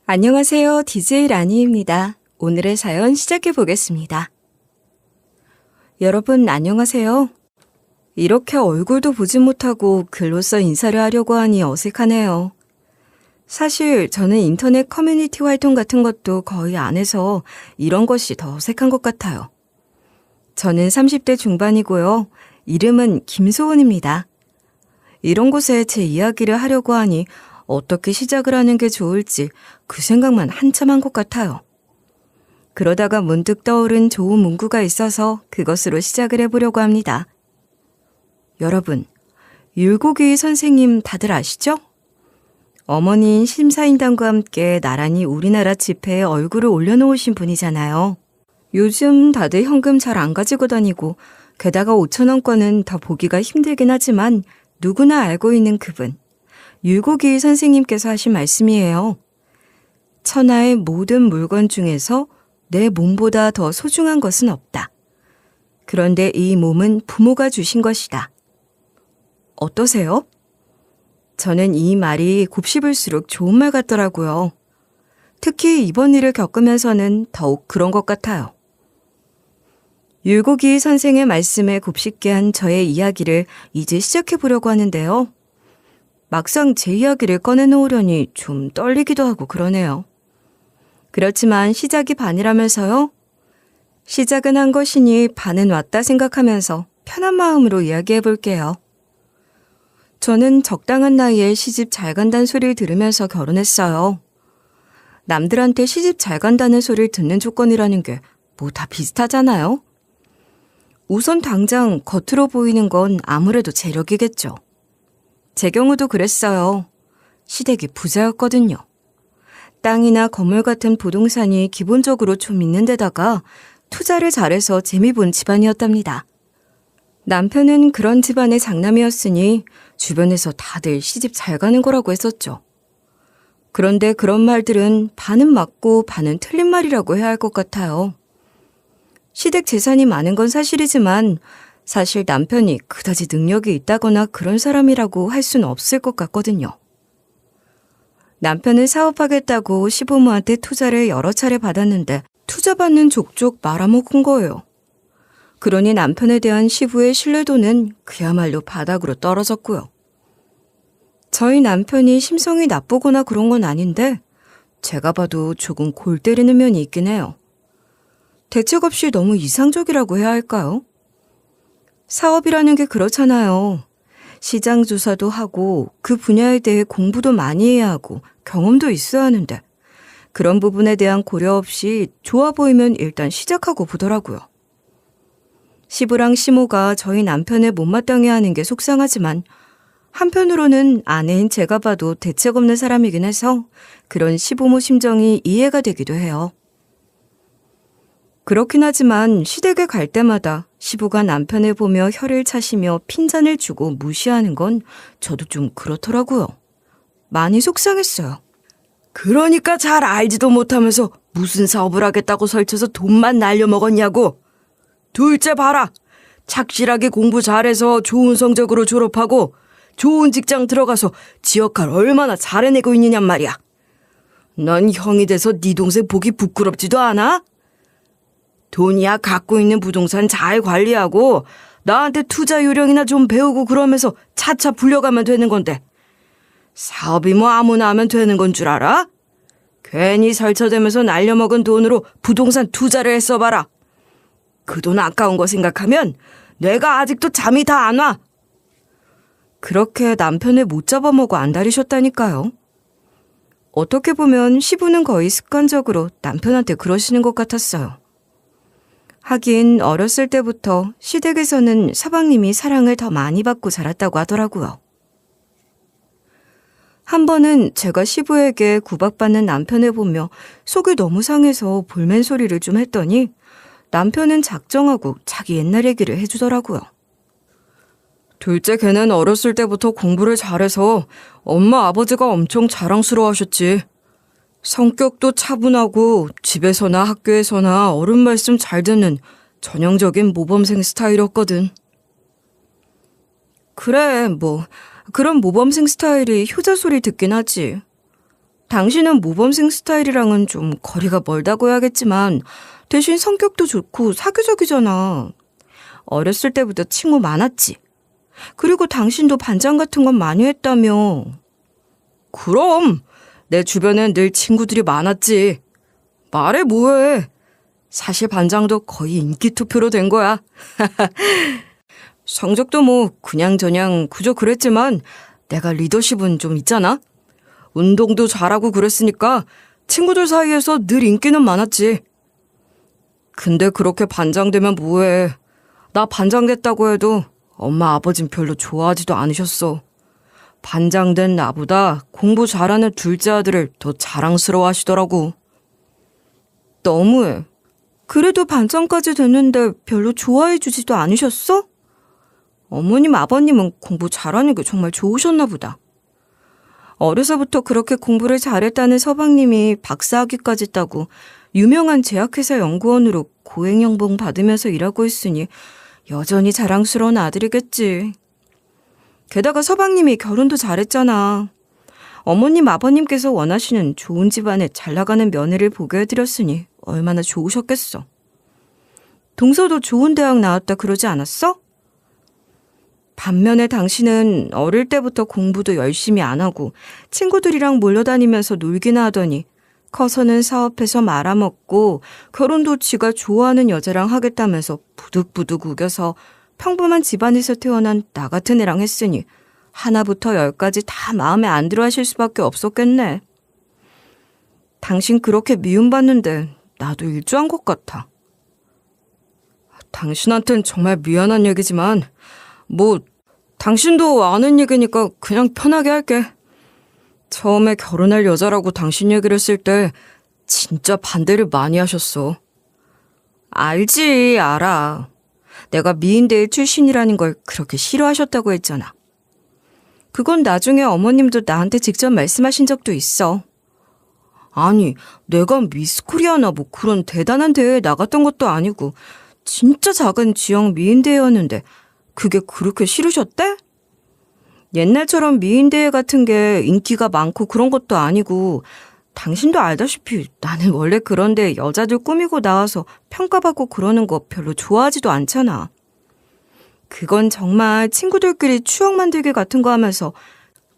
안녕하세요. DJ 라니입니다. 오늘의 사연 시작해 보겠습니다. 여러분 안녕하세요. 이렇게 얼굴도 보지 못하고 글로써 인사를 하려고 하니 어색하네요. 사실 저는 인터넷 커뮤니티 활동 같은 것도 거의 안 해서 이런 것이 더 어색한 것 같아요. 저는 30대 중반이고요. 이름은 김소은입니다. 이런 곳에 제 이야기를 하려고 하니 어떻게 시작을 하는 게 좋을지 그 생각만 한참 한 것 같아요. 그러다가 문득 떠오른 좋은 문구가 있어서 그것으로 시작을 해보려고 합니다. 여러분, 율곡이 선생님 다들 아시죠? 어머니인 심사인단과 함께 나란히 우리나라 지폐에 얼굴을 올려놓으신 분이잖아요. 요즘 다들 현금 잘 안 가지고 다니고 게다가 5,000원권은 더 보기가 힘들긴 하지만 누구나 알고 있는 그분. 율곡이 선생님께서 하신 말씀이에요. 천하의 모든 물건 중에서 내 몸보다 더 소중한 것은 없다. 그런데 이 몸은 부모가 주신 것이다. 어떠세요? 저는 이 말이 곱씹을수록 좋은 말 같더라고요. 특히 이번 일을 겪으면서는 더욱 그런 것 같아요. 율곡이 선생의 말씀에 곱씹게 한 저의 이야기를 이제 시작해 보려고 하는데요. 막상 제 이야기를 꺼내놓으려니 좀 떨리기도 하고 그러네요. 그렇지만 시작이 반이라면서요? 시작은 한 것이니 반은 왔다 생각하면서 편한 마음으로 이야기해 볼게요. 저는 적당한 나이에 시집 잘 간다는 소리를 들으면서 결혼했어요. 남들한테 시집 잘 간다는 소리를 듣는 조건이라는 게 뭐 다 비슷하잖아요? 우선 당장 겉으로 보이는 건 아무래도 재력이겠죠. 제 경우도 그랬어요. 시댁이 부자였거든요. 땅이나 건물 같은 부동산이 기본적으로 좀 있는 데다가 투자를 잘해서 재미 본 집안이었답니다. 남편은 그런 집안의 장남이었으니 주변에서 다들 시집 잘 가는 거라고 했었죠. 그런데 그런 말들은 반은 맞고 반은 틀린 말이라고 해야 할 것 같아요. 시댁 재산이 많은 건 사실이지만 사실 남편이 그다지 능력이 있다거나 그런 사람이라고 할 수는 없을 것 같거든요. 남편은 사업하겠다고 시부모한테 투자를 여러 차례 받았는데 투자받는 족족 말아먹은 거예요. 그러니 남편에 대한 시부의 신뢰도는 그야말로 바닥으로 떨어졌고요. 저희 남편이 심성이 나쁘거나 그런 건 아닌데 제가 봐도 조금 골 때리는 면이 있긴 해요. 대책 없이 너무 이상적이라고 해야 할까요? 사업이라는 게 그렇잖아요. 시장 조사도 하고 그 분야에 대해 공부도 많이 해야 하고 경험도 있어야 하는데 그런 부분에 대한 고려 없이 좋아 보이면 일단 시작하고 보더라고요. 시부랑 시모가 저희 남편을 못마땅해 하는 게 속상하지만 한편으로는 아내인 제가 봐도 대책 없는 사람이긴 해서 그런 시부모 심정이 이해가 되기도 해요. 그렇긴 하지만 시댁에 갈 때마다 시부가 남편을 보며 혀를 차시며 핀잔을 주고 무시하는 건 저도 좀 그렇더라고요. 많이 속상했어요. 그러니까 잘 알지도 못하면서 무슨 사업을 하겠다고 설쳐서 돈만 날려먹었냐고. 둘째 봐라. 착실하게 공부 잘해서 좋은 성적으로 졸업하고 좋은 직장 들어가서 지 역할 얼마나 잘해내고 있느냔 말이야. 넌 형이 돼서 네 동생 보기 부끄럽지도 않아? 돈이야 갖고 있는 부동산 잘 관리하고 나한테 투자 요령이나 좀 배우고 그러면서 차차 불려가면 되는 건데 사업이 뭐 아무나 하면 되는 건 줄 알아? 괜히 설쳐대면서 날려먹은 돈으로 부동산 투자를 했어봐라. 그 돈 아까운 거 생각하면 내가 아직도 잠이 다 안 와. 그렇게 남편을 못 잡아먹어 안달이셨다니까요. 어떻게 보면 시부는 거의 습관적으로 남편한테 그러시는 것 같았어요. 하긴 어렸을 때부터 시댁에서는 서방님이 사랑을 더 많이 받고 자랐다고 하더라고요. 한 번은 제가 시부에게 구박받는 남편을 보며 속이 너무 상해서 볼멘 소리를 좀 했더니 남편은 작정하고 자기 옛날 얘기를 해주더라고요. 둘째 걔는 어렸을 때부터 공부를 잘해서 엄마 아버지가 엄청 자랑스러워하셨지. 성격도 차분하고 집에서나 학교에서나 어른 말씀 잘 듣는 전형적인 모범생 스타일이었거든. 그래, 뭐 그런 모범생 스타일이 효자 소리 듣긴 하지. 당신은 모범생 스타일이랑은 좀 거리가 멀다고 해야겠지만 대신 성격도 좋고 사교적이잖아. 어렸을 때부터 친구 많았지. 그리고 당신도 반장 같은 건 많이 했다며. 그럼 내 주변엔 늘 친구들이 많았지. 말해 뭐해. 사실 반장도 거의 인기 투표로 된 거야. 성적도 뭐 그냥저냥 그저 그랬지만 내가 리더십은 좀 있잖아. 운동도 잘하고 그랬으니까 친구들 사이에서 늘 인기는 많았지. 근데 그렇게 반장 되면 뭐해. 나 반장 됐다고 해도 엄마 아버진 별로 좋아하지도 않으셨어. 반장 된 나보다 공부 잘하는 둘째 아들을 더 자랑스러워 하시더라고. 너무해. 그래도 반장까지 됐는데 별로 좋아해 주지도 않으셨어? 어머님 아버님은 공부 잘하는 게 정말 좋으셨나 보다. 어려서부터 그렇게 공부를 잘했다는 서방님이 박사학위까지 따고 유명한 제약회사 연구원으로 고액연봉 받으면서 일하고 있으니 여전히 자랑스러운 아들이겠지. 게다가 서방님이 결혼도 잘했잖아. 어머님 아버님께서 원하시는 좋은 집안에 잘나가는 며느리를 보게 해드렸으니 얼마나 좋으셨겠어. 동서도 좋은 대학 나왔다 그러지 않았어? 반면에 당신은 어릴 때부터 공부도 열심히 안 하고 친구들이랑 몰려다니면서 놀기나 하더니 커서는 사업해서 말아먹고 결혼도 지가 좋아하는 여자랑 하겠다면서 부득부득 우겨서 평범한 집안에서 태어난 나 같은 애랑 했으니 하나부터 열까지 다 마음에 안 들어 하실 수밖에 없었겠네. 당신 그렇게 미움받는데 나도 일조한 것 같아. 당신한텐 정말 미안한 얘기지만 뭐 당신도 아는 얘기니까 그냥 편하게 할게. 처음에 결혼할 여자라고 당신 얘기를 했을 때 진짜 반대를 많이 하셨어. 알지, 알아. 내가 미인대회 출신이라는 걸 그렇게 싫어하셨다고 했잖아. 그건 나중에 어머님도 나한테 직접 말씀하신 적도 있어. 아니, 내가 미스 코리아나 뭐 그런 대단한 대회에 나갔던 것도 아니고 진짜 작은 지역 미인대회였는데 그게 그렇게 싫으셨대? 옛날처럼 미인대회 같은 게 인기가 많고 그런 것도 아니고 당신도 알다시피 나는 원래 그런데 여자들 꾸미고 나와서 평가받고 그러는 거 별로 좋아하지도 않잖아. 그건 정말 친구들끼리 추억 만들기 같은 거 하면서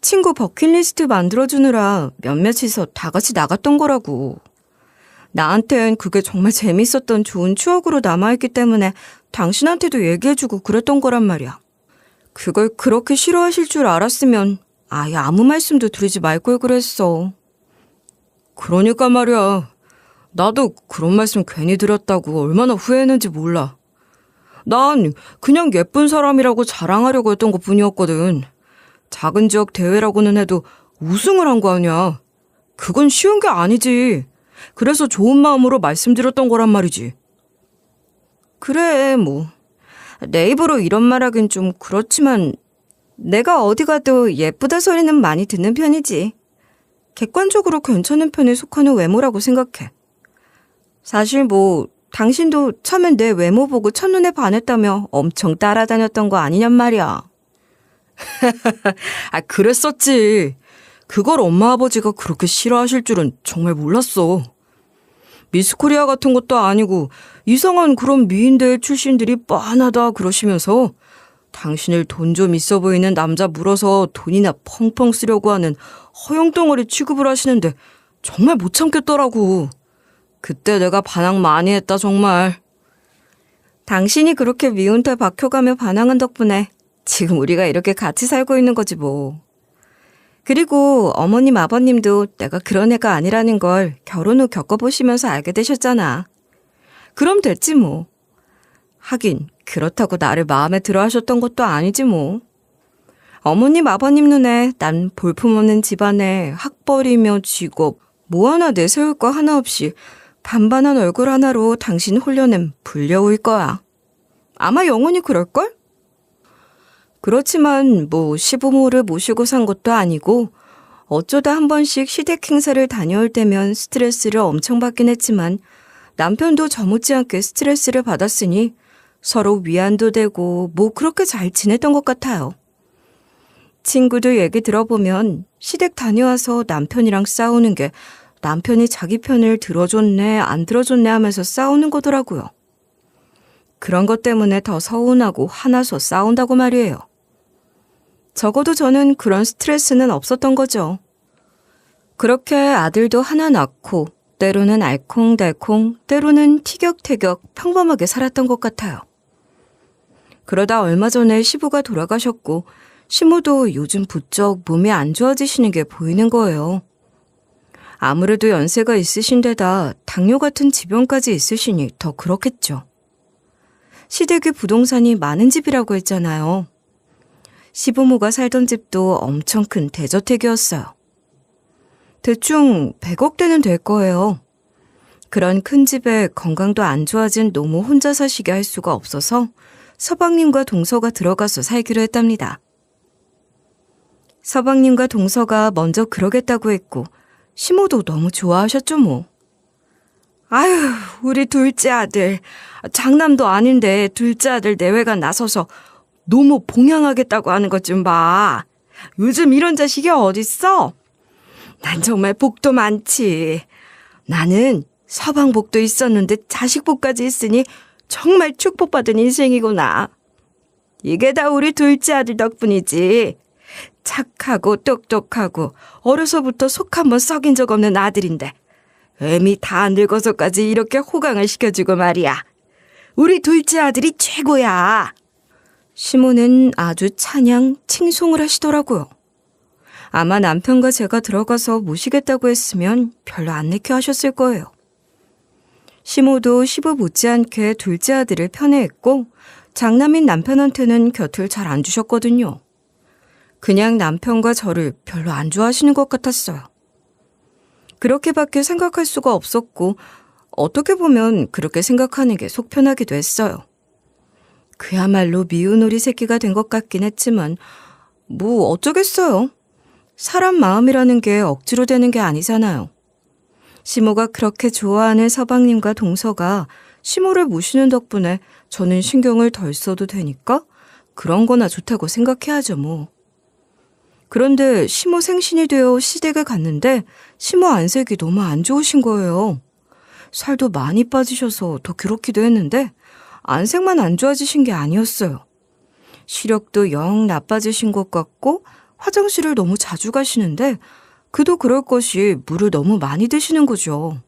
친구 버킷리스트 만들어주느라 몇몇이서 다 같이 나갔던 거라고. 나한텐 그게 정말 재밌었던 좋은 추억으로 남아있기 때문에 당신한테도 얘기해주고 그랬던 거란 말이야. 그걸 그렇게 싫어하실 줄 알았으면 아예 아무 말씀도 드리지 말 걸 그랬어. 그러니까 말이야. 나도 그런 말씀 괜히 드렸다고 얼마나 후회했는지 몰라. 난 그냥 예쁜 사람이라고 자랑하려고 했던 것뿐이었거든. 작은 지역 대회라고는 해도 우승을 한 거 아니야. 그건 쉬운 게 아니지. 그래서 좋은 마음으로 말씀드렸던 거란 말이지. 그래, 뭐. 내 입으로 이런 말하긴 좀 그렇지만 내가 어디 가도 예쁘다 소리는 많이 듣는 편이지. 객관적으로 괜찮은 편에 속하는 외모라고 생각해. 사실 뭐 당신도 처음엔 내 외모 보고 첫눈에 반했다며 엄청 따라다녔던 거 아니냔 말이야. 아, 그랬었지. 그걸 엄마 아버지가 그렇게 싫어하실 줄은 정말 몰랐어. 미스코리아 같은 것도 아니고 이상한 그런 미인대회 출신들이 뻔하다 그러시면서 당신을 돈 좀 있어 보이는 남자 물어서 돈이나 펑펑 쓰려고 하는 허영덩어리 취급을 하시는데 정말 못 참겠더라고. 그때 내가 반항 많이 했다 정말. 당신이 그렇게 미운 털 박혀가며 반항한 덕분에 지금 우리가 이렇게 같이 살고 있는 거지 뭐. 그리고 어머님 아버님도 내가 그런 애가 아니라는 걸 결혼 후 겪어보시면서 알게 되셨잖아. 그럼 됐지 뭐. 하긴 그렇다고 나를 마음에 들어 하셨던 것도 아니지 뭐. 어머님 아버님 눈에 난 볼품없는 집안에 학벌이며 직업 뭐 하나 내세울 거 하나 없이 반반한 얼굴 하나로 당신 홀려낸 불려우일 거야. 아마 영원히 그럴걸? 그렇지만 뭐 시부모를 모시고 산 것도 아니고 어쩌다 한 번씩 시댁 행사를 다녀올 때면 스트레스를 엄청 받긴 했지만 남편도 저 못지않게 스트레스를 받았으니 서로 위안도 되고 뭐 그렇게 잘 지냈던 것 같아요. 친구들 얘기 들어보면 시댁 다녀와서 남편이랑 싸우는 게 남편이 자기 편을 들어줬네, 안 들어줬네 하면서 싸우는 거더라고요. 그런 것 때문에 더 서운하고 화나서 싸운다고 말이에요. 적어도 저는 그런 스트레스는 없었던 거죠. 그렇게 아들도 하나 낳고 때로는 알콩달콩, 때로는 티격태격 평범하게 살았던 것 같아요. 그러다 얼마 전에 시부가 돌아가셨고 시모도 요즘 부쩍 몸이 안 좋아지시는 게 보이는 거예요. 아무래도 연세가 있으신 데다 당뇨 같은 질병까지 있으시니 더 그렇겠죠. 시댁이 부동산이 많은 집이라고 했잖아요. 시부모가 살던 집도 엄청 큰 대저택이었어요. 대충 100억대는 될 거예요. 그런 큰 집에 건강도 안 좋아진 노모 혼자 사시게 할 수가 없어서 서방님과 동서가 들어가서 살기로 했답니다. 서방님과 동서가 먼저 그러겠다고 했고 시모도 너무 좋아하셨죠 뭐. 아유, 우리 둘째 아들, 장남도 아닌데 둘째 아들 내외가 나서서 노모 봉양하겠다고 하는 것 좀 봐. 요즘 이런 자식이 어딨어? 난 정말 복도 많지. 나는 서방복도 있었는데 자식복까지 있으니 정말 축복받은 인생이구나. 이게 다 우리 둘째 아들 덕분이지. 착하고 똑똑하고 어려서부터 속 한번 썩인 적 없는 아들인데 애미 다 늙어서까지 이렇게 호강을 시켜주고 말이야. 우리 둘째 아들이 최고야. 시모는 아주 찬양, 칭송을 하시더라고요. 아마 남편과 제가 들어가서 모시겠다고 했으면 별로 안 내켜 하셨을 거예요. 시모도 시부 못지않게 둘째 아들을 편애했고 장남인 남편한테는 곁을 잘 안 주셨거든요. 그냥 남편과 저를 별로 안 좋아하시는 것 같았어요. 그렇게밖에 생각할 수가 없었고 어떻게 보면 그렇게 생각하는 게 속 편하기도 했어요. 그야말로 미운 오리 새끼가 된 것 같긴 했지만 뭐 어쩌겠어요. 사람 마음이라는 게 억지로 되는 게 아니잖아요. 시모가 그렇게 좋아하는 서방님과 동서가 시모를 모시는 덕분에 저는 신경을 덜 써도 되니까 그런 거나 좋다고 생각해야죠 뭐. 그런데 시모 생신이 되어 시댁에 갔는데 시모 안색이 너무 안 좋으신 거예요. 살도 많이 빠지셔서 더 그렇기도 했는데 안색만 안 좋아지신 게 아니었어요. 시력도 영 나빠지신 것 같고 화장실을 너무 자주 가시는데 그도 그럴 것이 물을 너무 많이 드시는 거죠.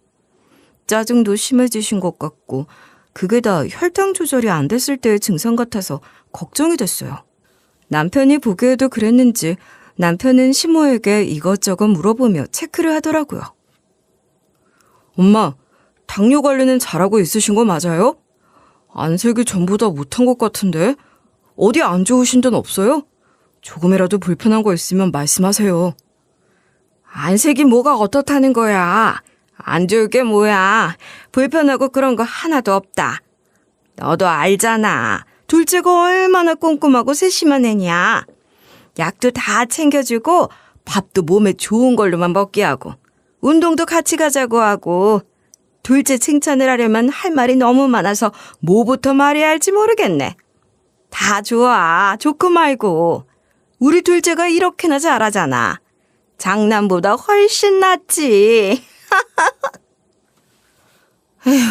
짜증도 심해지신 것 같고 그게 다 혈당 조절이 안 됐을 때의 증상 같아서 걱정이 됐어요. 남편이 보기에도 그랬는지 남편은 시모에게 이것저것 물어보며 체크를 하더라고요. 엄마, 당뇨 관리는 잘하고 있으신 거 맞아요? 안색이 전보다 못한 것 같은데 어디 안 좋으신 데는 없어요? 조금이라도 불편한 거 있으면 말씀하세요. 안색이 뭐가 어떻다는 거야. 안 좋을 게 뭐야. 불편하고 그런 거 하나도 없다. 너도 알잖아. 둘째가 얼마나 꼼꼼하고 세심한 애냐. 약도 다 챙겨주고 밥도 몸에 좋은 걸로만 먹게 하고 운동도 같이 가자고 하고 둘째 칭찬을 하려면 할 말이 너무 많아서 뭐부터 말해야 할지 모르겠네. 다 좋아. 좋고 말고. 우리 둘째가 이렇게나 잘하잖아. 장남보다 훨씬 낫지. 에휴,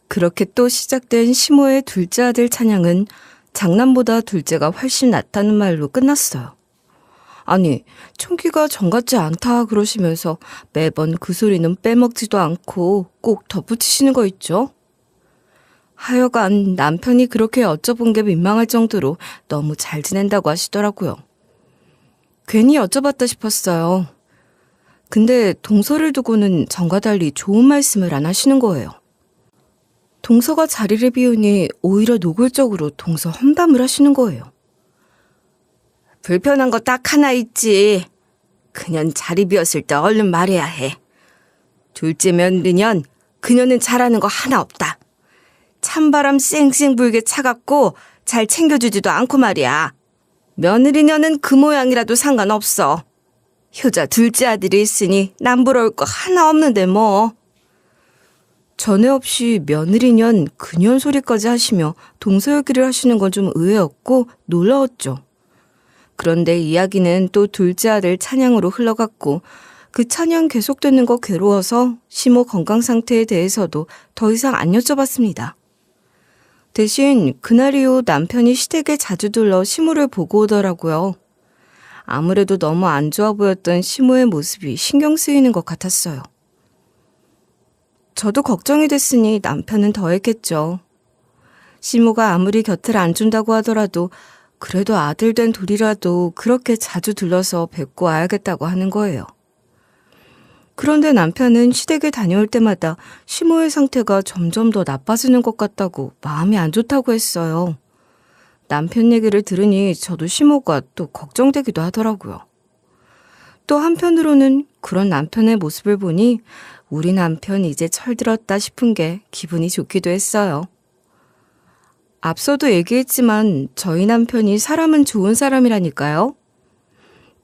그렇게 또 시작된 시모의 둘째 아들 찬양은 장남보다 둘째가 훨씬 낫다는 말로 끝났어요. 아니, 총기가 정 같지 않다 그러시면서 매번 그 소리는 빼먹지도 않고 꼭 덧붙이시는 거 있죠? 하여간 남편이 그렇게 여쭤본 게 민망할 정도로 너무 잘 지낸다고 하시더라고요. 괜히 여쭤봤다 싶었어요. 근데 동서를 두고는 전과 달리 좋은 말씀을 안 하시는 거예요. 동서가 자리를 비우니 오히려 노골적으로 동서 험담을 하시는 거예요. 불편한 거 딱 하나 있지. 그년 자리 비었을 때 얼른 말해야 해. 둘째 며느리년 그녀는 잘하는 거 하나 없다. 찬바람 쌩쌩 불게 차갑고 잘 챙겨주지도 않고 말이야. 며느리녀는 그 모양이라도 상관없어. 효자 둘째 아들이 있으니 남부러울 거 하나 없는데 뭐. 전에 없이 며느리년 그년 소리까지 하시며 동서 얘기를 하시는 건 좀 의외였고 놀라웠죠. 그런데 이야기는 또 둘째 아들 찬양으로 흘러갔고 그 찬양 계속되는 거 괴로워서 시모 건강 상태에 대해서도 더 이상 안 여쭤봤습니다. 대신 그날 이후 남편이 시댁에 자주 들러 시모를 보고 오더라고요. 아무래도 너무 안 좋아 보였던 시모의 모습이 신경 쓰이는 것 같았어요. 저도 걱정이 됐으니 남편은 더 했겠죠. 시모가 아무리 곁을 안 준다고 하더라도 그래도 아들 된 둘이라도 그렇게 자주 들러서 뵙고 와야겠다고 하는 거예요. 그런데 남편은 시댁에 다녀올 때마다 시모의 상태가 점점 더 나빠지는 것 같다고 마음이 안 좋다고 했어요. 남편 얘기를 들으니 저도 시모가 또 걱정되기도 하더라고요. 또 한편으로는 그런 남편의 모습을 보니 우리 남편 이제 철들었다 싶은 게 기분이 좋기도 했어요. 앞서도 얘기했지만 저희 남편이 사람은 좋은 사람이라니까요.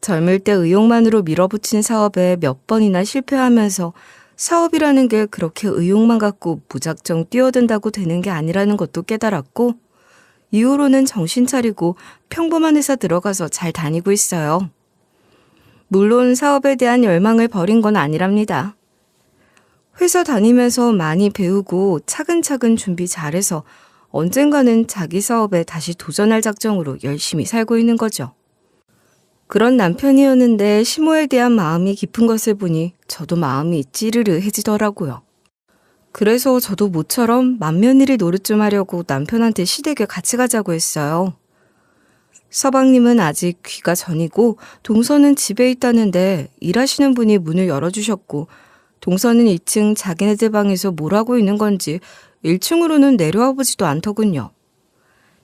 젊을 때 의욕만으로 밀어붙인 사업에 몇 번이나 실패하면서 사업이라는 게 그렇게 의욕만 갖고 무작정 뛰어든다고 되는 게 아니라는 것도 깨달았고 이후로는 정신 차리고 평범한 회사 들어가서 잘 다니고 있어요. 물론 사업에 대한 열망을 버린 건 아니랍니다. 회사 다니면서 많이 배우고 차근차근 준비 잘해서 언젠가는 자기 사업에 다시 도전할 작정으로 열심히 살고 있는 거죠. 그런 남편이었는데 시모에 대한 마음이 깊은 것을 보니 저도 마음이 찌르르해지더라고요. 그래서 저도 모처럼 맏며느리 노릇 좀 하려고 남편한테 시댁에 같이 가자고 했어요. 서방님은 아직 귀가 전이고 동서는 집에 있다는데 일하시는 분이 문을 열어주셨고 동서는 2층 자기네들 방에서 뭘 하고 있는 건지 1층으로는 내려와 보지도 않더군요.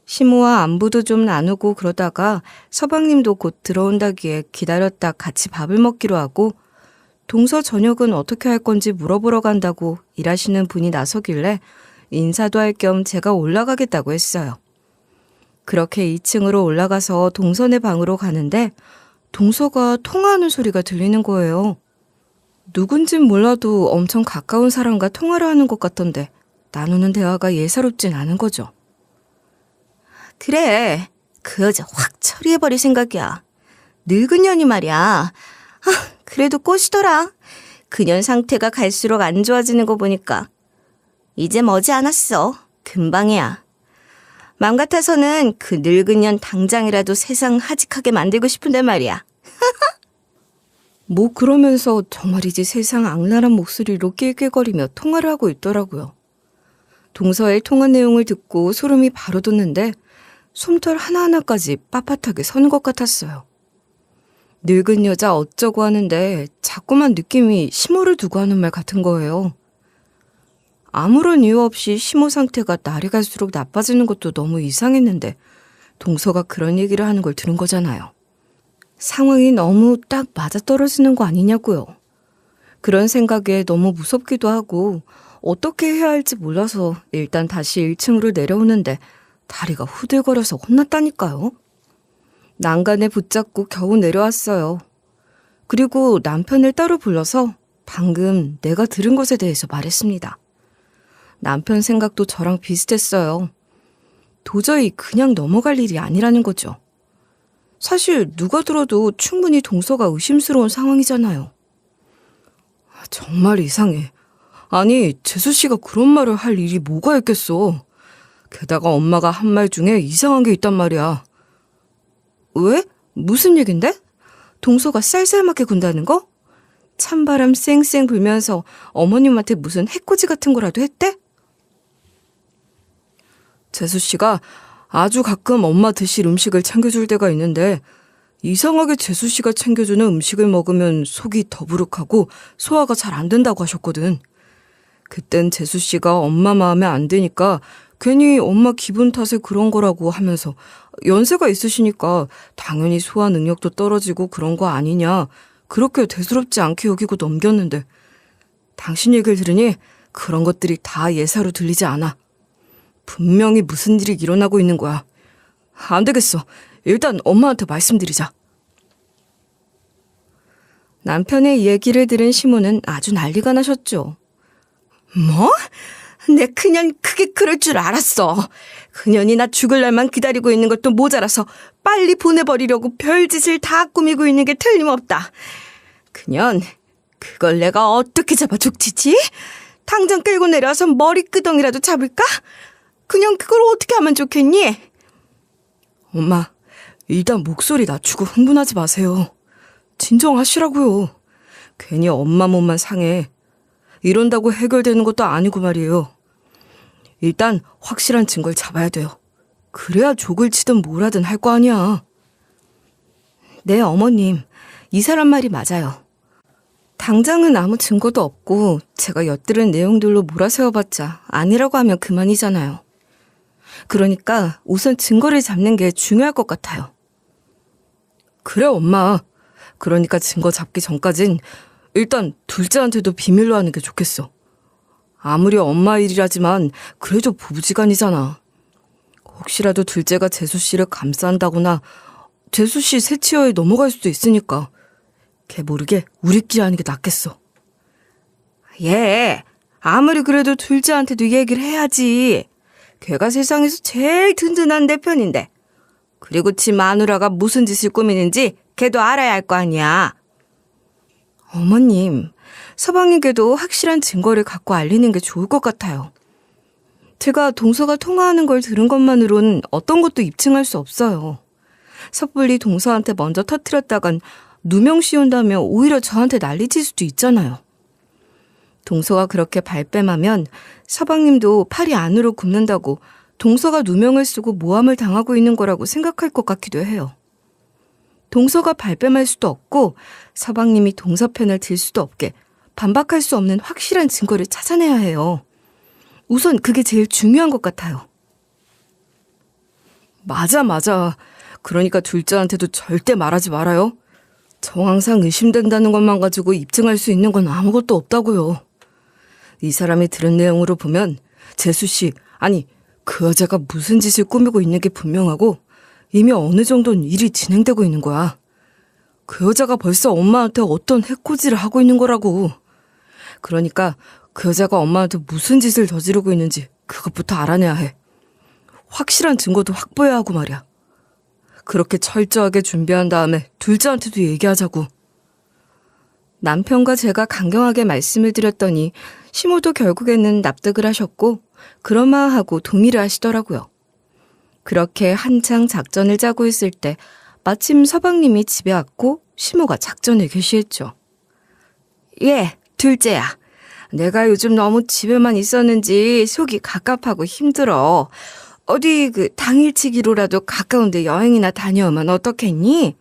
시모와 안부도 좀 나누고 그러다가 서방님도 곧 들어온다기에 기다렸다 같이 밥을 먹기로 하고 동서 저녁은 어떻게 할 건지 물어보러 간다고 일하시는 분이 나서길래 인사도 할 겸 제가 올라가겠다고 했어요. 그렇게 2층으로 올라가서 동서네 방으로 가는데 동서가 통화하는 소리가 들리는 거예요. 누군진 몰라도 엄청 가까운 사람과 통화를 하는 것 같던데 나누는 대화가 예사롭진 않은 거죠. 그래, 그 여자 확 처리해버릴 생각이야. 늙은 년이 말이야. 그래도 꽃이더라. 그년 상태가 갈수록 안 좋아지는 거 보니까. 이제 머지 않았어. 금방이야. 맘 같아서는 그 늙은 년 당장이라도 세상 하직하게 만들고 싶은데 말이야. 뭐 그러면서 정말이지 세상 악랄한 목소리로 낄낄거리며 통화를 하고 있더라고요. 동서의 통화 내용을 듣고 소름이 바로 돋는데 솜털 하나하나까지 빳빳하게 서는 것 같았어요. 늙은 여자 어쩌고 하는데 자꾸만 느낌이 시모를 두고 하는 말 같은 거예요. 아무런 이유 없이 시모 상태가 날이 갈수록 나빠지는 것도 너무 이상했는데 동서가 그런 얘기를 하는 걸 들은 거잖아요. 상황이 너무 딱 맞아떨어지는 거 아니냐고요. 그런 생각에 너무 무섭기도 하고 어떻게 해야 할지 몰라서 일단 다시 1층으로 내려오는데 다리가 후들거려서 혼났다니까요. 난간에 붙잡고 겨우 내려왔어요. 그리고 남편을 따로 불러서 방금 내가 들은 것에 대해서 말했습니다. 남편 생각도 저랑 비슷했어요. 도저히 그냥 넘어갈 일이 아니라는 거죠. 사실 누가 들어도 충분히 동서가 의심스러운 상황이잖아요. 정말 이상해. 아니, 재수 씨가 그런 말을 할 일이 뭐가 있겠어. 게다가 엄마가 한 말 중에 이상한 게 있단 말이야. 왜? 무슨 얘긴데? 동서가 쌀쌀맞게 군다는 거? 찬바람 쌩쌩 불면서 어머님한테 무슨 해코지 같은 거라도 했대? 재수 씨가 아주 가끔 엄마 드실 음식을 챙겨줄 때가 있는데 이상하게 재수 씨가 챙겨주는 음식을 먹으면 속이 더부룩하고 소화가 잘 안 된다고 하셨거든. 그땐 재수 씨가 엄마 마음에 안 드니까 괜히 엄마 기분 탓에 그런 거라고 하면서 연세가 있으시니까 당연히 소화 능력도 떨어지고 그런 거 아니냐 그렇게 대수롭지 않게 여기고 넘겼는데 당신 얘기를 들으니 그런 것들이 다 예사로 들리지 않아. 분명히 무슨 일이 일어나고 있는 거야. 안 되겠어. 일단 엄마한테 말씀드리자. 남편의 얘기를 들은 시모는 아주 난리가 나셨죠. 뭐? 내 그년 그게 그럴 줄 알았어. 그년이 나 죽을 날만 기다리고 있는 것도 모자라서 빨리 보내버리려고 별짓을 다 꾸미고 있는 게 틀림없다. 그년, 그걸 내가 어떻게 잡아 죽치지? 당장 끌고 내려와서 머리끄덩이라도 잡을까? 그냥 그걸 어떻게 하면 좋겠니? 엄마, 일단 목소리 낮추고 흥분하지 마세요. 진정하시라고요. 괜히 엄마 몸만 상해. 이런다고 해결되는 것도 아니고 말이에요. 일단 확실한 증거를 잡아야 돼요. 그래야 족을 치든 뭘 하든 할 거 아니야. 네, 어머님. 이 사람 말이 맞아요. 당장은 아무 증거도 없고 제가 엿들은 내용들로 몰아세워봤자 아니라고 하면 그만이잖아요. 그러니까 우선 증거를 잡는 게 중요할 것 같아요. 그래, 엄마. 그러니까 증거 잡기 전까진 일단 둘째한테도 비밀로 하는 게 좋겠어. 아무리 엄마 일이라지만 그래도 부부지간이잖아. 혹시라도 둘째가 재수 씨를 감싼다거나 재수 씨 새치어에 넘어갈 수도 있으니까 걔 모르게 우리끼리 하는 게 낫겠어. 예, 아무리 그래도 둘째한테도 얘기를 해야지. 걔가 세상에서 제일 든든한 내 편인데. 그리고 지 마누라가 무슨 짓을 꾸미는지 걔도 알아야 할 거 아니야. 어머님, 서방님께도 확실한 증거를 갖고 알리는 게 좋을 것 같아요. 제가 동서가 통화하는 걸 들은 것만으로는 어떤 것도 입증할 수 없어요. 섣불리 동서한테 먼저 터뜨렸다간 누명 씌운다며 오히려 저한테 난리칠 수도 있잖아요. 동서가 그렇게 발뺌하면 서방님도 팔이 안으로 굽는다고 동서가 누명을 쓰고 모함을 당하고 있는 거라고 생각할 것 같기도 해요. 동서가 발뺌할 수도 없고 서방님이 동서 편을 들 수도 없게 반박할 수 없는 확실한 증거를 찾아내야 해요. 우선 그게 제일 중요한 것 같아요. 맞아. 그러니까 둘째한테도 절대 말하지 말아요. 저 항상 의심된다는 것만 가지고 입증할 수 있는 건 아무것도 없다고요. 이 사람이 들은 내용으로 보면 재수 씨, 아니 그 여자가 무슨 짓을 꾸미고 있는 게 분명하고 이미 어느 정도는 일이 진행되고 있는 거야. 그 여자가 벌써 엄마한테 어떤 해코지를 하고 있는 거라고. 그러니까 그 여자가 엄마한테 무슨 짓을 저지르고 있는지 그것부터 알아내야 해. 확실한 증거도 확보해야 하고 말이야. 그렇게 철저하게 준비한 다음에 둘째한테도 얘기하자고. 남편과 제가 강경하게 말씀을 드렸더니 시모도 결국에는 납득을 하셨고 그럴만하고 동의를 하시더라고요. 그렇게 한창 작전을 짜고 있을 때 마침 서방님이 집에 왔고 시모가 작전을 개시했죠. 예, 둘째야. 내가 요즘 너무 집에만 있었는지 속이 갑갑하고 힘들어. 어디 당일치기로라도 가까운데 여행이나 다녀오면 어떻겠니?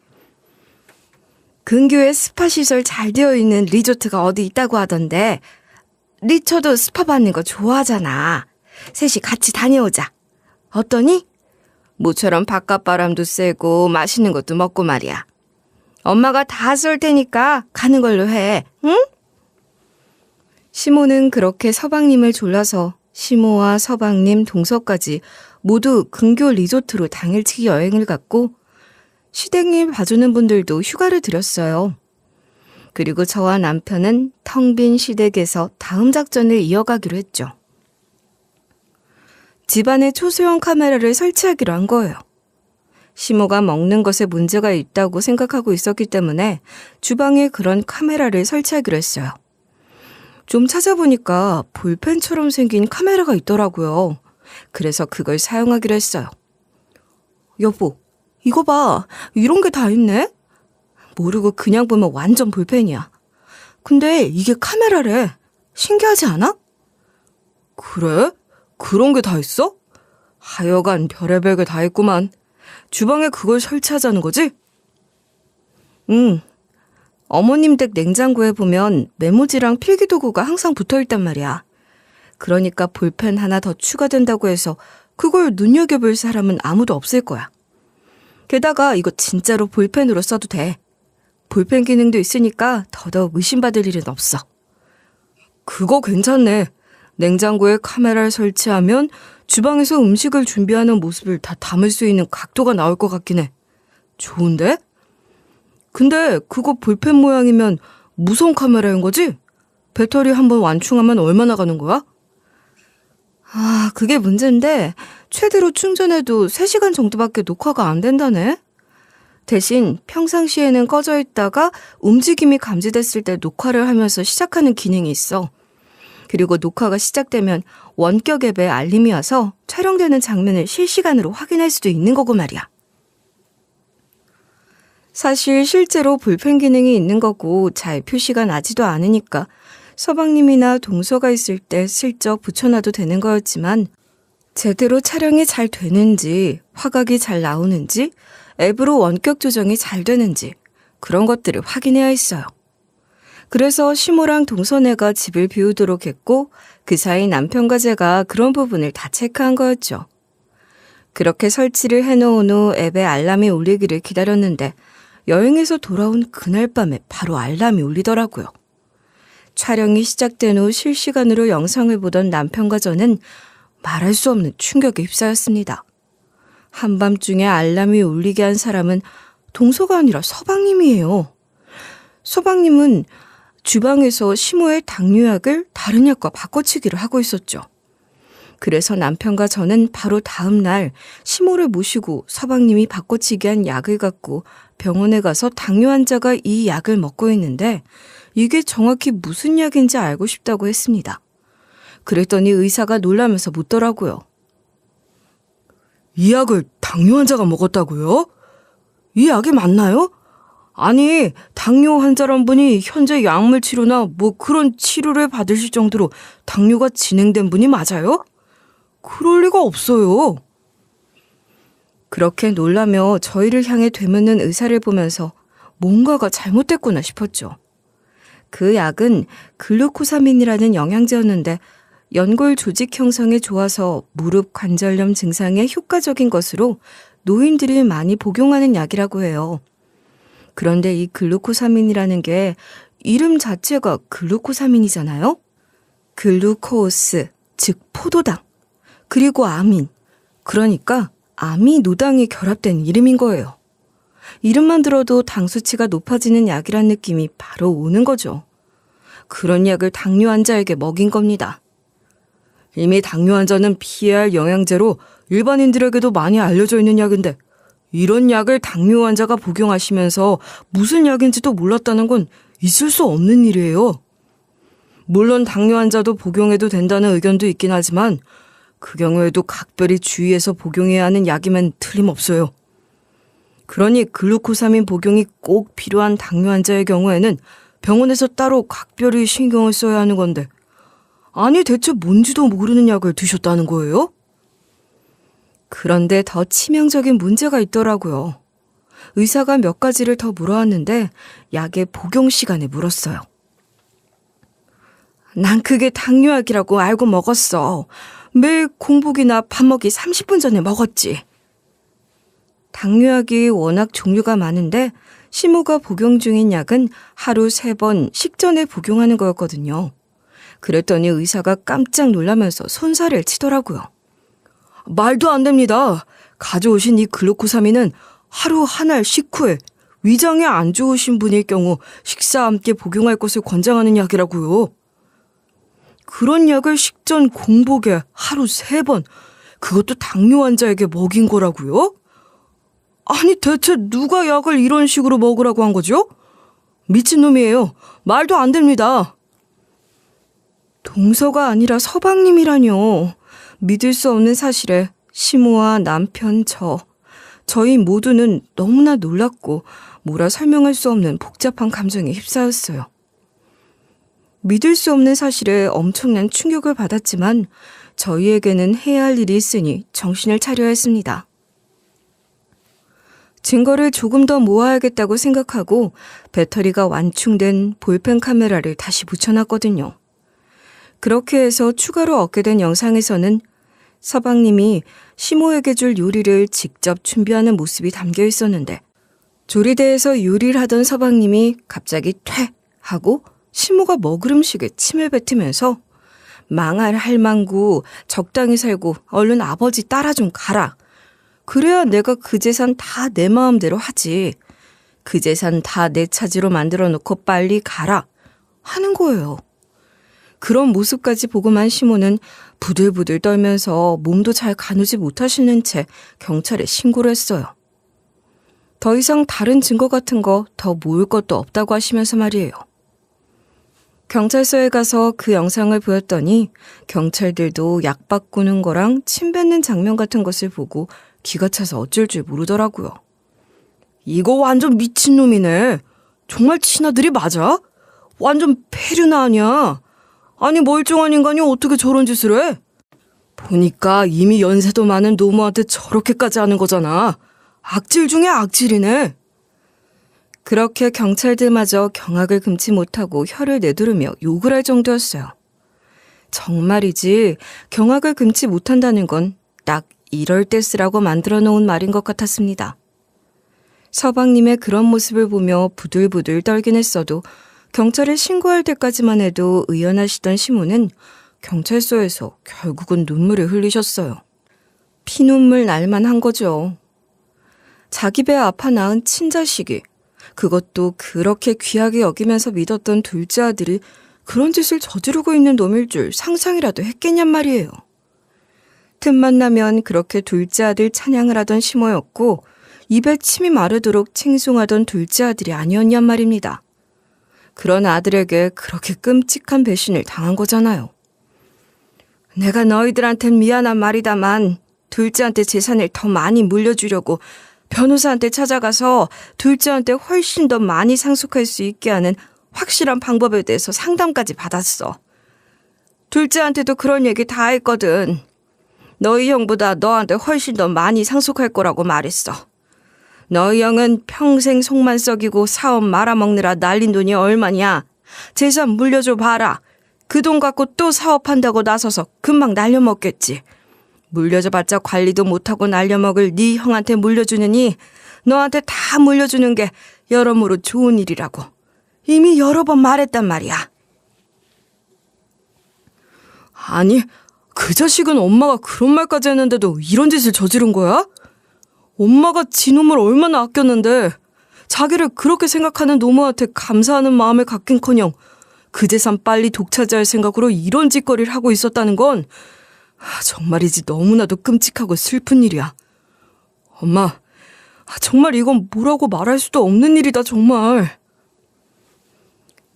근교에 스파 시설 잘 되어 있는 리조트가 어디 있다고 하던데 리처도 스파 받는 거 좋아하잖아. 셋이 같이 다녀오자. 어떠니? 모처럼 바깥바람도 쐬고 맛있는 것도 먹고 말이야. 엄마가 다 쏠 테니까 가는 걸로 해. 응? 시모는 그렇게 서방님을 졸라서 시모와 서방님, 동서까지 모두 근교 리조트로 당일치기 여행을 갔고 시댁일 봐주는 분들도 휴가를 드렸어요. 그리고 저와 남편은 텅 빈 시댁에서 다음 작전을 이어가기로 했죠. 집안에 초소형 카메라를 설치하기로 한 거예요. 시모가 먹는 것에 문제가 있다고 생각하고 있었기 때문에 주방에 그런 카메라를 설치하기로 했어요. 좀 찾아보니까 볼펜처럼 생긴 카메라가 있더라고요. 그래서 그걸 사용하기로 했어요. 여보, 이거 봐. 이런 게 다 있네? 모르고 그냥 보면 완전 볼펜이야. 근데 이게 카메라래. 신기하지 않아? 그래? 그런 게 다 있어? 하여간 별의별 게 다 있구만. 주방에 그걸 설치하자는 거지? 응. 어머님 댁 냉장고에 보면 메모지랑 필기도구가 항상 붙어있단 말이야. 그러니까 볼펜 하나 더 추가된다고 해서 그걸 눈여겨볼 사람은 아무도 없을 거야. 게다가 이거 진짜로 볼펜으로 써도 돼. 볼펜 기능도 있으니까 더더욱 의심받을 일은 없어. 그거 괜찮네. 냉장고에 카메라를 설치하면 주방에서 음식을 준비하는 모습을 다 담을 수 있는 각도가 나올 것 같긴 해. 좋은데? 근데 그거 볼펜 모양이면 무선 카메라인 거지? 배터리 한번 완충하면 얼마나 가는 거야? 그게 문제인데 최대로 충전해도 3시간 정도밖에 녹화가 안 된다네. 대신 평상시에는 꺼져 있다가 움직임이 감지됐을 때 녹화를 하면서 시작하는 기능이 있어. 그리고 녹화가 시작되면 원격 앱에 알림이 와서 촬영되는 장면을 실시간으로 확인할 수도 있는 거고 말이야. 사실 실제로 불펜 기능이 있는 거고 잘 표시가 나지도 않으니까 서방님이나 동서가 있을 때 슬쩍 붙여놔도 되는 거였지만 제대로 촬영이 잘 되는지, 화각이 잘 나오는지, 앱으로 원격 조정이 잘 되는지 그런 것들을 확인해야 했어요. 그래서 시모랑 동서네가 집을 비우도록 했고 그 사이 남편과 제가 그런 부분을 다 체크한 거였죠. 그렇게 설치를 해놓은 후 앱에 알람이 울리기를 기다렸는데 여행에서 돌아온 그날 밤에 바로 알람이 울리더라고요. 촬영이 시작된 후 실시간으로 영상을 보던 남편과 저는 말할 수 없는 충격에 휩싸였습니다. 한밤중에 알람이 울리게 한 사람은 동서가 아니라 서방님이에요. 서방님은 주방에서 시모의 당뇨약을 다른 약과 바꿔치기를 하고 있었죠. 그래서 남편과 저는 바로 다음 날 시모를 모시고 서방님이 바꿔치기 한 약을 갖고 병원에 가서 당뇨 환자가 이 약을 먹고 있는데 이게 정확히 무슨 약인지 알고 싶다고 했습니다. 그랬더니 의사가 놀라면서 묻더라고요. 이 약을 당뇨 환자가 먹었다고요? 이 약이 맞나요? 아니, 당뇨 환자란 분이 현재 약물 치료나 뭐 그런 치료를 받으실 정도로 당뇨가 진행된 분이 맞아요? 그럴 리가 없어요. 그렇게 놀라며 저희를 향해 되묻는 의사를 보면서 뭔가가 잘못됐구나 싶었죠. 그 약은 글루코사민이라는 영양제였는데 연골 조직 형성에 좋아서 무릎 관절염 증상에 효과적인 것으로 노인들이 많이 복용하는 약이라고 해요. 그런데 이 글루코사민이라는 게 이름 자체가 글루코사민이잖아요? 글루코스, 즉 포도당, 그리고 아민, 그러니까 아미노당이 결합된 이름인 거예요. 이름만 들어도 당 수치가 높아지는 약이란 느낌이 바로 오는 거죠. 그런 약을 당뇨 환자에게 먹인 겁니다. 이미 당뇨 환자는 피해야 할 영양제로 일반인들에게도 많이 알려져 있는 약인데 이런 약을 당뇨 환자가 복용하시면서 무슨 약인지도 몰랐다는 건 있을 수 없는 일이에요. 물론 당뇨 환자도 복용해도 된다는 의견도 있긴 하지만 그 경우에도 각별히 주의해서 복용해야 하는 약이면 틀림없어요. 그러니 글루코사민 복용이 꼭 필요한 당뇨 환자의 경우에는 병원에서 따로 각별히 신경을 써야 하는 건데 아니 대체 뭔지도 모르는 약을 드셨다는 거예요? 그런데 더 치명적인 문제가 있더라고요. 의사가 몇 가지를 더 물어왔는데 약의 복용 시간에 물었어요. 난 그게 당뇨약이라고 알고 먹었어. 매일 공복이나 밥 먹기 30분 전에 먹었지. 당뇨약이 워낙 종류가 많은데 시모가 복용 중인 약은 하루 3번 식전에 복용하는 거였거든요. 그랬더니 의사가 깜짝 놀라면서 손살을 치더라고요. 말도 안 됩니다. 가져오신 이 글루코사민은 하루 한 알 식후에 위장에 안 좋으신 분일 경우 식사와 함께 복용할 것을 권장하는 약이라고요. 그런 약을 식전 공복에 하루 3번, 그것도 당뇨 환자에게 먹인 거라고요? 아니 대체 누가 약을 이런 식으로 먹으라고 한 거죠? 미친놈이에요. 말도 안 됩니다. 동서가 아니라 서방님이라뇨. 믿을 수 없는 사실에 시모와 남편 저희 모두는 너무나 놀랐고 뭐라 설명할 수 없는 복잡한 감정에 휩싸였어요. 믿을 수 없는 사실에 엄청난 충격을 받았지만 저희에게는 해야 할 일이 있으니 정신을 차려야 했습니다. 증거를 조금 더 모아야겠다고 생각하고 배터리가 완충된 볼펜 카메라를 다시 붙여놨거든요. 그렇게 해서 추가로 얻게 된 영상에서는 서방님이 시모에게 줄 요리를 직접 준비하는 모습이 담겨 있었는데 조리대에서 요리를 하던 서방님이 갑자기 퇴 하고 시모가 먹을 음식에 침을 뱉으면서 망할 할망구 적당히 살고 얼른 아버지 따라 좀 가라. 그래야 내가 그 재산 다 내 마음대로 하지. 그 재산 다 내 차지로 만들어 놓고 빨리 가라. 하는 거예요. 그런 모습까지 보고만 시모는 부들부들 떨면서 몸도 잘 가누지 못하시는 채 경찰에 신고를 했어요. 더 이상 다른 증거 같은 거 더 모을 것도 없다고 하시면서 말이에요. 경찰서에 가서 그 영상을 보였더니 경찰들도 약 바꾸는 거랑 침 뱉는 장면 같은 것을 보고 기가 차서 어쩔 줄 모르더라고요. 이거 완전 미친놈이네. 정말 친아들이 맞아? 완전 폐륜아 아니야. 아니 멀쩡한 인간이 어떻게 저런 짓을 해? 보니까 이미 연세도 많은 노모한테 저렇게까지 하는 거잖아. 악질 중에 악질이네. 그렇게 경찰들마저 경악을 금치 못하고 혀를 내두르며 욕을 할 정도였어요. 정말이지 경악을 금치 못한다는 건 딱 이럴 때 쓰라고 만들어 놓은 말인 것 같았습니다. 서방님의 그런 모습을 보며 부들부들 떨긴 했어도 경찰에 신고할 때까지만 해도 의연하시던 시모는 경찰서에서 결국은 눈물을 흘리셨어요. 피눈물 날만 한 거죠. 자기 배 아파 낳은 친자식이, 그것도 그렇게 귀하게 여기면서 믿었던 둘째 아들이 그런 짓을 저지르고 있는 놈일 줄 상상이라도 했겠냔 말이에요. 틈만 나면 그렇게 둘째 아들 찬양을 하던 시모였고 입에 침이 마르도록 칭송하던 둘째 아들이 아니었냔 말입니다. 그런 아들에게 그렇게 끔찍한 배신을 당한 거잖아요. 내가 너희들한텐 미안한 말이다만 둘째한테 재산을 더 많이 물려주려고 변호사한테 찾아가서 둘째한테 훨씬 더 많이 상속할 수 있게 하는 확실한 방법에 대해서 상담까지 받았어. 둘째한테도 그런 얘기 다 했거든. 너희 형보다 너한테 훨씬 더 많이 상속할 거라고 말했어. 너희 형은 평생 속만 썩이고 사업 말아먹느라 날린 돈이 얼마냐. 재산 물려줘 봐라. 그 돈 갖고 또 사업한다고 나서서 금방 날려먹겠지. 물려줘봤자 관리도 못하고 날려먹을 네 형한테 물려주느니 너한테 다 물려주는 게 여러모로 좋은 일이라고 이미 여러 번 말했단 말이야. 아니, 그 자식은 엄마가 그런 말까지 했는데도 이런 짓을 저지른 거야? 엄마가 지 놈을 얼마나 아꼈는데 자기를 그렇게 생각하는 노모한테 감사하는 마음을 갖긴커녕 그 재산 빨리 독차지할 생각으로 이런 짓거리를 하고 있었다는 건 정말이지 너무나도 끔찍하고 슬픈 일이야. 엄마, 정말 이건 뭐라고 말할 수도 없는 일이다 정말.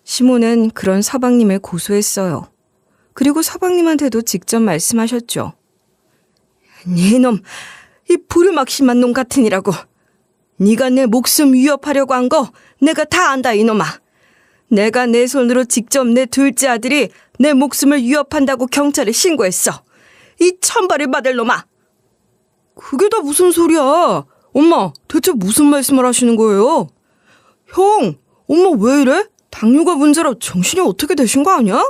시모는 그런 서방님을 고소했어요. 그리고 서방님한테도 직접 말씀하셨죠. 네 놈, 이 부르막심한 놈 같으니라고. 네가 내 목숨 위협하려고 한 거 내가 다 안다 이놈아. 내가 내 손으로 직접 내 둘째 아들이 내 목숨을 위협한다고 경찰에 신고했어. 이 천벌을 받을 놈아. 그게 다 무슨 소리야. 엄마, 대체 무슨 말씀을 하시는 거예요? 형, 엄마 왜 이래? 당뇨가 문제라 정신이 어떻게 되신 거 아니야?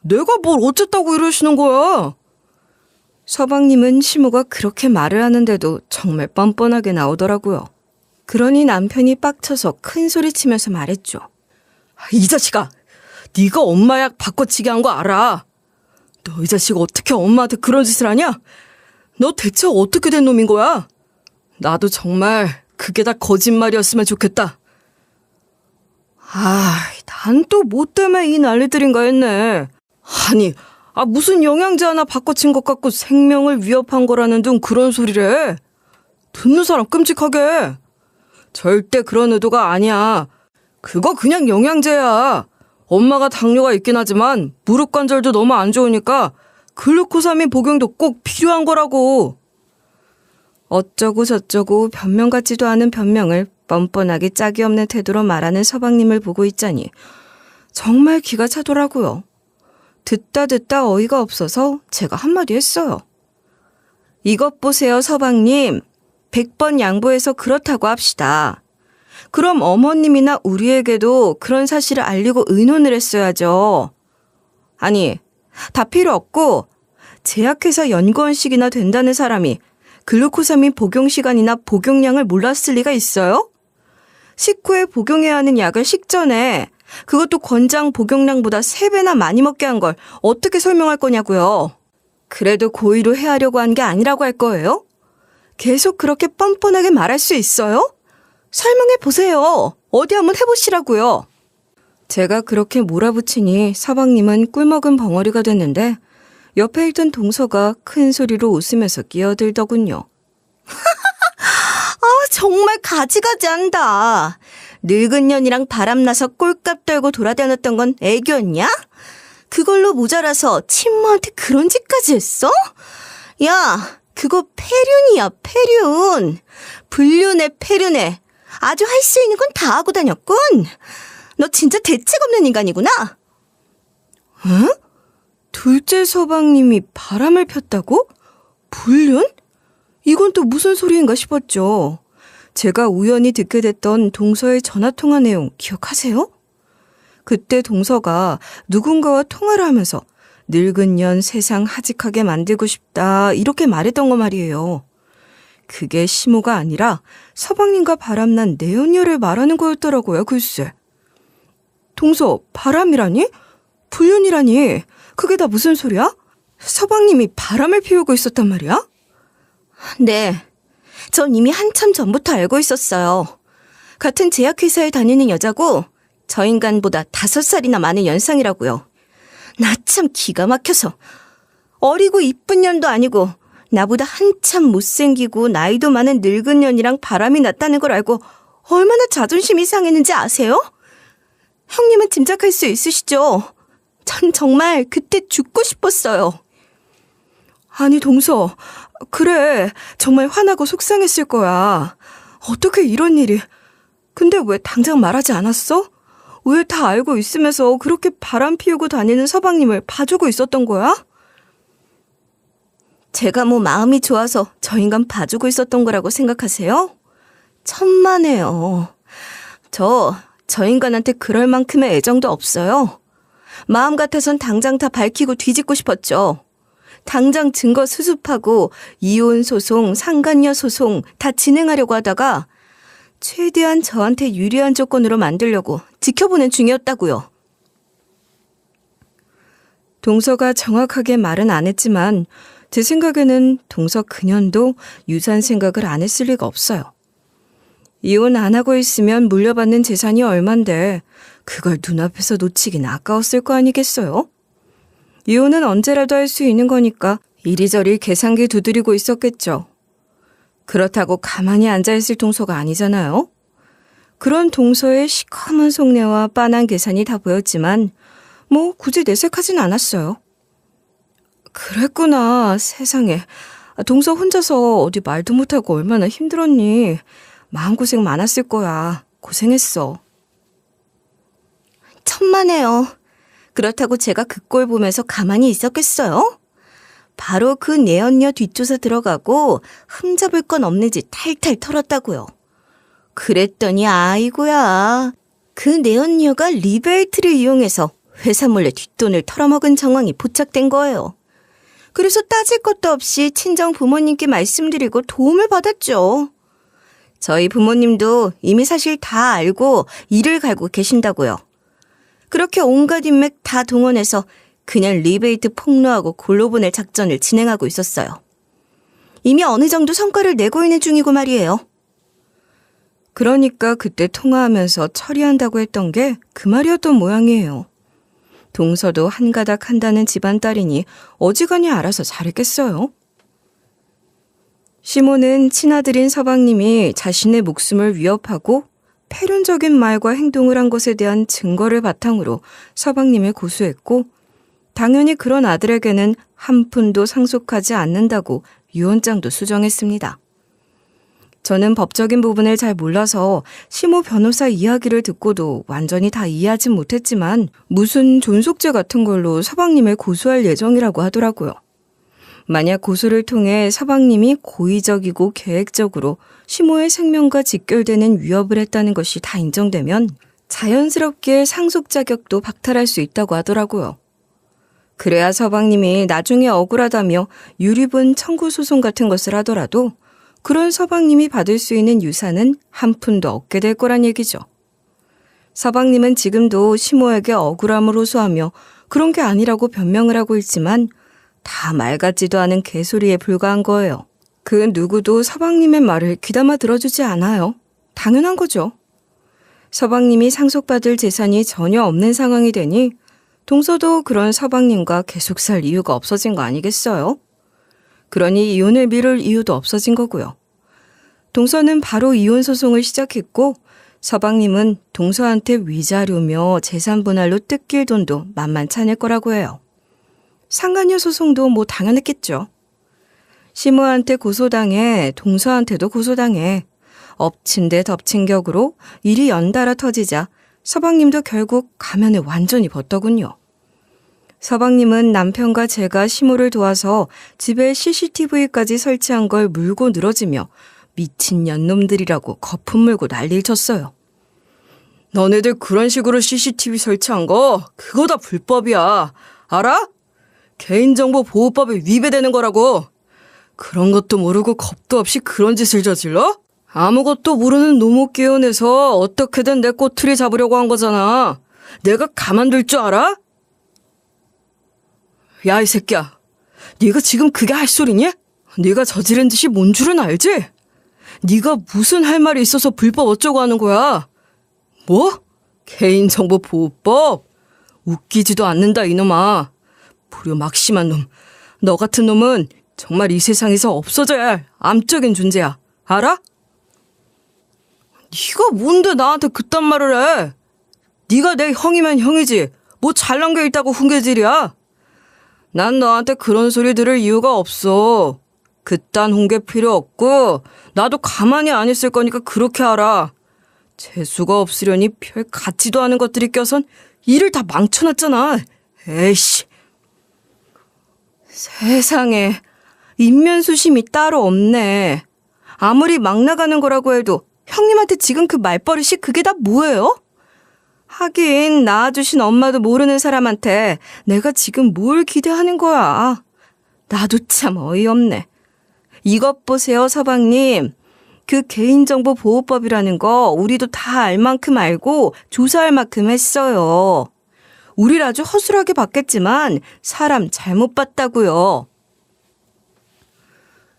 내가 뭘 어쨌다고 이러시는 거야? 서방님은 시모가 그렇게 말을 하는데도 정말 뻔뻔하게 나오더라고요. 그러니 남편이 빡쳐서 큰 소리치면서 말했죠. 이 자식아, 네가 엄마 약 바꿔치기 한 거 알아. 너 이 자식 어떻게 엄마한테 그런 짓을 하냐? 너 대체 어떻게 된 놈인 거야? 나도 정말 그게 다 거짓말이었으면 좋겠다. 난 또 뭐 때문에 이 난리들인가 했네. 아니, 무슨 영양제 하나 바꿔친 것 같고 생명을 위협한 거라는 둥 그런 소리래. 듣는 사람 끔찍하게. 절대 그런 의도가 아니야. 그거 그냥 영양제야. 엄마가 당뇨가 있긴 하지만 무릎 관절도 너무 안 좋으니까 글루코사민 복용도 꼭 필요한 거라고. 어쩌고 저쩌고 변명 같지도 않은 변명을 뻔뻔하게 짝이 없는 태도로 말하는 서방님을 보고 있자니 정말 기가 차더라고요. 듣다 어이가 없어서 제가 한마디 했어요. 이것 보세요 서방님. 100번 양보해서 그렇다고 합시다. 그럼 어머님이나 우리에게도 그런 사실을 알리고 의논을 했어야죠. 아니, 다 필요 없고 제약회사 연구원식이나 된다는 사람이 글루코사민 복용 시간이나 복용량을 몰랐을 리가 있어요? 식후에 복용해야 하는 약을 식전에, 그것도 권장 복용량보다 3배나 많이 먹게 한 걸 어떻게 설명할 거냐고요. 그래도 고의로 해하려고 한 게 아니라고 할 거예요? 계속 그렇게 뻔뻔하게 말할 수 있어요? 설명해 보세요. 어디 한번 해보시라고요. 제가 그렇게 몰아붙이니 서방님은 꿀먹은 벙어리가 됐는데 옆에 있던 동서가 큰 소리로 웃으면서 끼어들더군요. 정말 가지가지한다. 늙은 년이랑 바람나서 꼴값 떨고 돌아다녔던 건 애교였냐? 그걸로 모자라서 친모한테 그런 짓까지 했어? 야, 그거 폐륜이야, 폐륜. 불륜에 폐륜에. 아주 할 수 있는 건 다 하고 다녔군. 너 진짜 대책 없는 인간이구나. 응? 둘째 서방님이 바람을 폈다고? 불륜? 이건 또 무슨 소리인가 싶었죠. 제가 우연히 듣게 됐던 동서의 전화통화 내용 기억하세요? 그때 동서가 누군가와 통화를 하면서 늙은 년 세상 하직하게 만들고 싶다 이렇게 말했던 거 말이에요. 그게 시모가 아니라 서방님과 바람난 내연녀를 말하는 거였더라고요. 글쎄. 동서, 바람이라니? 불륜이라니? 그게 다 무슨 소리야? 서방님이 바람을 피우고 있었단 말이야? 네, 전 이미 한참 전부터 알고 있었어요. 같은 제약회사에 다니는 여자고 저 인간보다 5살이나 많은 연상이라고요. 나 참 기가 막혀서. 어리고 이쁜 년도 아니고 나보다 한참 못생기고 나이도 많은 늙은 년이랑 바람이 났다는 걸 알고 얼마나 자존심이 상했는지 아세요? 형님은 짐작할 수 있으시죠? 전 정말 그때 죽고 싶었어요. 아니 동서, 그래 정말 화나고 속상했을 거야. 어떻게 이런 일이. 근데 왜 당장 말하지 않았어? 왜 다 알고 있으면서 그렇게 바람 피우고 다니는 서방님을 봐주고 있었던 거야? 제가 뭐 마음이 좋아서 저 인간 봐주고 있었던 거라고 생각하세요? 천만에요. 저 인간한테 그럴 만큼의 애정도 없어요. 마음 같아선 당장 다 밝히고 뒤집고 싶었죠. 당장 증거 수습하고 이혼 소송, 상간녀 소송 다 진행하려고 하다가 최대한 저한테 유리한 조건으로 만들려고 지켜보는 중이었다고요. 동서가 정확하게 말은 안 했지만 제 생각에는 동서 그년도 유산 생각을 안 했을 리가 없어요. 이혼 안 하고 있으면 물려받는 재산이 얼만데 그걸 눈앞에서 놓치긴 아까웠을 거 아니겠어요? 이혼은 언제라도 할 수 있는 거니까 이리저리 계산기 두드리고 있었겠죠. 그렇다고 가만히 앉아있을 동서가 아니잖아요. 그런 동서의 시커먼 속내와 빤한 계산이 다 보였지만 뭐 굳이 내색하진 않았어요. 그랬구나. 세상에. 동서 혼자서 어디 말도 못하고 얼마나 힘들었니. 마음고생 많았을 거야. 고생했어. 천만에요. 그렇다고 제가 그 꼴 보면서 가만히 있었겠어요? 바로 그 내연녀 뒷조사 들어가고 흠잡을 건 없는지 탈탈 털었다고요. 그랬더니 아이고야. 그 내연녀가 리베이트를 이용해서 회사 몰래 뒷돈을 털어먹은 정황이 포착된 거예요. 그래서 따질 것도 없이 친정 부모님께 말씀드리고 도움을 받았죠. 저희 부모님도 이미 사실 다 알고 이를 갈고 계신다고요. 그렇게 온갖 인맥 다 동원해서 그냥 리베이트 폭로하고 골로 보낼 작전을 진행하고 있었어요. 이미 어느 정도 성과를 내고 있는 중이고 말이에요. 그러니까 그때 통화하면서 처리한다고 했던 게 그 말이었던 모양이에요. 동서도 한가닥 한다는 집안 딸이니 어지간히 알아서 잘했겠어요. 시모는 친아들인 서방님이 자신의 목숨을 위협하고 폐륜적인 말과 행동을 한 것에 대한 증거를 바탕으로 서방님을 고소했고 당연히 그런 아들에게는 한 푼도 상속하지 않는다고 유언장도 수정했습니다. 저는 법적인 부분을 잘 몰라서 시모 변호사 이야기를 듣고도 완전히 다 이해하진 못했지만 무슨 존속죄 같은 걸로 서방님을 고소할 예정이라고 하더라고요. 만약 고소를 통해 서방님이 고의적이고 계획적으로 시모의 생명과 직결되는 위협을 했다는 것이 다 인정되면 자연스럽게 상속 자격도 박탈할 수 있다고 하더라고요. 그래야 서방님이 나중에 억울하다며 유리분 청구 소송 같은 것을 하더라도 그런 서방님이 받을 수 있는 유산은 한 푼도 얻게 될 거란 얘기죠. 서방님은 지금도 시모에게 억울함을 호소하며 그런 게 아니라고 변명을 하고 있지만 다 말 같지도 않은 개소리에 불과한 거예요. 그 누구도 서방님의 말을 귀담아 들어주지 않아요. 당연한 거죠. 서방님이 상속받을 재산이 전혀 없는 상황이 되니 동서도 그런 서방님과 계속 살 이유가 없어진 거 아니겠어요? 그러니 이혼을 미룰 이유도 없어진 거고요. 동서는 바로 이혼 소송을 시작했고 서방님은 동서한테 위자료며 재산 분할로 뜯길 돈도 만만치 않을 거라고 해요. 상간녀 소송도 뭐 당연했겠죠. 시모한테 고소당해 동서한테도 고소당해 엎친 데 덮친 격으로 일이 연달아 터지자 서방님도 결국 가면을 완전히 벗더군요. 서방님은 남편과 제가 시모를 도와서 집에 CCTV까지 설치한 걸 물고 늘어지며 미친 년놈들이라고 거품 물고 난리를 쳤어요. 너네들 그런 식으로 CCTV 설치한 거 그거 다 불법이야. 알아? 개인정보보호법에 위배되는 거라고. 그런 것도 모르고 겁도 없이 그런 짓을 저질러? 아무것도 모르는 노모 끼워내서 어떻게든 내 꼬투리 잡으려고 한 거잖아. 내가 가만둘 줄 알아? 야, 이 새끼야. 네가 지금 그게 할 소리니? 네가 저지른 짓이 뭔 줄은 알지? 네가 무슨 할 말이 있어서 불법 어쩌고 하는 거야? 뭐? 개인정보보호법? 웃기지도 않는다 이놈아. 불효막심한 놈. 너 같은 놈은 정말 이 세상에서 없어져야 할 암적인 존재야. 알아? 네가 뭔데 나한테 그딴 말을 해? 네가 내 형이면 형이지. 뭐 잘난 게 있다고 훈계질이야? 난 너한테 그런 소리 들을 이유가 없어. 그딴 훈계 필요 없고 나도 가만히 안 있을 거니까 그렇게 알아. 재수가 없으려니 별 같지도 않은 것들이 껴선 일을 다 망쳐놨잖아. 에이씨. 세상에 인면수심이 따로 없네. 아무리 막 나가는 거라고 해도 형님한테 지금 그 말버릇이 그게 다 뭐예요? 하긴 낳아주신 엄마도 모르는 사람한테 내가 지금 뭘 기대하는 거야. 나도 참 어이없네. 이것 보세요, 서방님. 그 개인정보보호법이라는 거 우리도 다 알 만큼 알고 조사할 만큼 했어요. 우리를 아주 허술하게 봤겠지만 사람 잘못 봤다고요.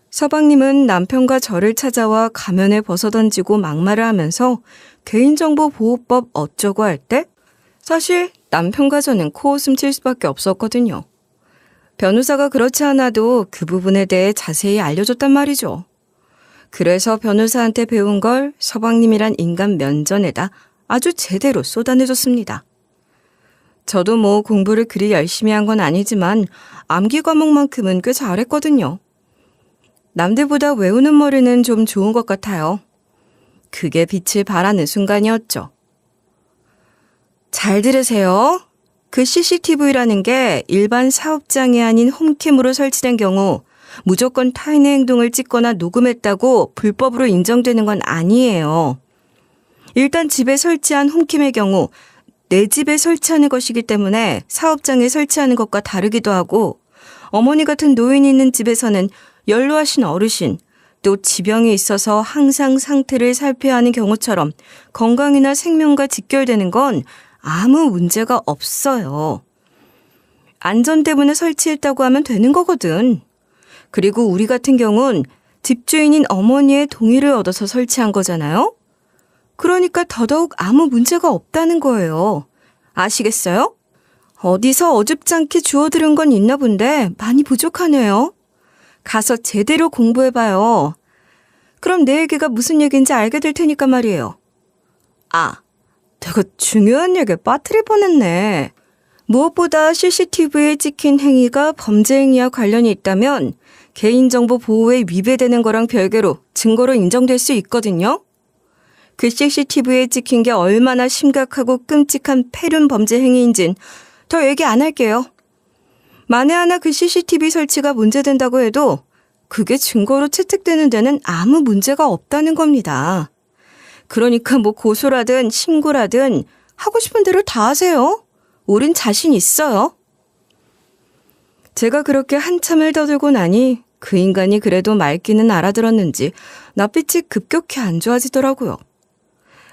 서방님은 남편과 저를 찾아와 가면을 벗어던지고 막말을 하면서 개인정보보호법 어쩌고 할 때 사실 남편과 저는 코웃음 칠 수밖에 없었거든요. 변호사가 그렇지 않아도 그 부분에 대해 자세히 알려줬단 말이죠. 그래서 변호사한테 배운 걸 서방님이란 인간 면전에다 아주 제대로 쏟아내줬습니다. 저도 뭐 공부를 그리 열심히 한 건 아니지만 암기 과목만큼은 꽤 잘했거든요. 남들보다 외우는 머리는 좀 좋은 것 같아요. 그게 빛을 발하는 순간이었죠. 잘 들으세요. 그 CCTV라는 게 일반 사업장이 아닌 홈캠으로 설치된 경우 무조건 타인의 행동을 찍거나 녹음했다고 불법으로 인정되는 건 아니에요. 일단 집에 설치한 홈캠의 경우 내 집에 설치하는 것이기 때문에 사업장에 설치하는 것과 다르기도 하고 어머니 같은 노인이 있는 집에서는 연로하신 어르신 또 지병이 있어서 항상 상태를 살펴야 하는 경우처럼 건강이나 생명과 직결되는 건 아무 문제가 없어요. 안전 때문에 설치했다고 하면 되는 거거든. 그리고 우리 같은 경우는 집주인인 어머니의 동의를 얻어서 설치한 거잖아요. 그러니까 더더욱 아무 문제가 없다는 거예요. 아시겠어요? 어디서 어줍잖게 주워들은 건 있나 본데 많이 부족하네요. 가서 제대로 공부해봐요. 그럼 내 얘기가 무슨 얘기인지 알게 될 테니까 말이에요. 아, 내가 중요한 얘기 빠뜨릴 뻔했네. 무엇보다 CCTV에 찍힌 행위가 범죄 행위와 관련이 있다면 개인정보 보호에 위배되는 거랑 별개로 증거로 인정될 수 있거든요. 그 CCTV에 찍힌 게 얼마나 심각하고 끔찍한 폐륜 범죄 행위인진 더 얘기 안 할게요. 만에 하나 그 CCTV 설치가 문제된다고 해도 그게 증거로 채택되는 데는 아무 문제가 없다는 겁니다. 그러니까 뭐 고소라든 신고라든 하고 싶은 대로 다 하세요. 우린 자신 있어요. 제가 그렇게 한참을 떠들고 나니 그 인간이 그래도 말귀는 알아들었는지 낯빛이 급격히 안 좋아지더라고요.